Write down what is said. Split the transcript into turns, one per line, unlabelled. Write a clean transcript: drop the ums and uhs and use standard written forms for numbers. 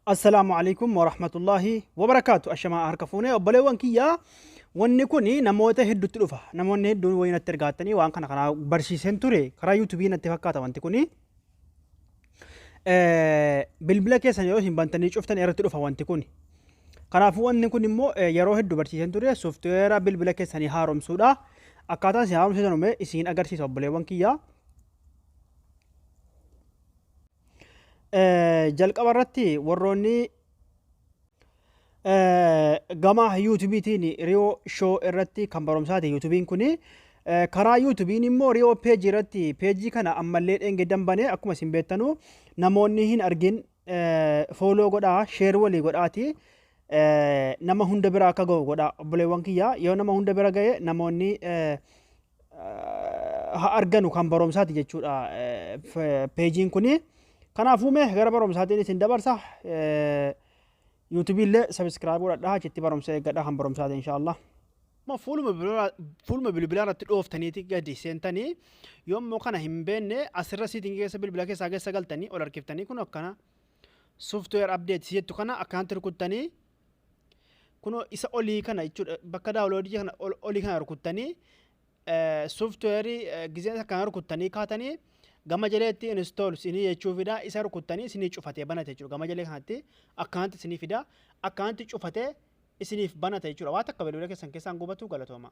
السلام عليكم ورحمة الله وبركاته أشما أركفوني وبلغ كيا ونكوني نموت هدو تلوفا نمون هدو وين الترقاتني وان كان برشي سنتوري كرا يوتيوبين اتفاقات وانتكوني بالبلاك سنيو بانتني شفتني ارى تلوفا وانتكوني كرافو ونكوني مو يرو هدو برشي سنتوري سوفتوير بالبلاك سني هاروم سودا أكاتا سيهاروم سودا نمي إسين أغر سيسو بلغ كيا جلق أبرتي وروني gama yuutubiitiin riyoo shoo irratti kan barumsaati yuutubiin kuni karaa yuutubiin immoo riyoo peejii irratti peejii kana ammallee dhenge dambane akkuma isin beektanu namoonni hin argin fooloo godhaa sheer walii godhaati nama hunda bira akka ga'u godha obboleewwan kiyya yoo nama hunda bira ga'e namoonni ha arganu kan barumsaati jechuudha peejiin kuni kanaafuu mee gara barumsaatiin isin dabarsa يوتيوب اللي سبسكرايب ولا ده جتي برام سيجا ده هم برام ساده إن شاء الله ما فول ما بالبلارة تلوف تاني تيجي سين تاني يوم ما كان هم بينه أسرع سيتيجي سبب بالبلاك ساجة سجل تاني ولا ركيب تاني كنا كنا سوفت وير أبديت سيت تكنا أكانت ركود تاني كنا إسا أولي كنا يشود بكذا أولي كنا أولي كنا ركود تاني سوفت وير جزء كنا ركود تاني كاتاني gama jaleetti install sinii jechuu fida isa rukuttanii sinii cufatee banate jechuudha gama jalee kanatti akkaanti sinii fida akkaanti cufatee isiniif banate jechuudha waan akka bilbila keessan keessaan gubatu galatooma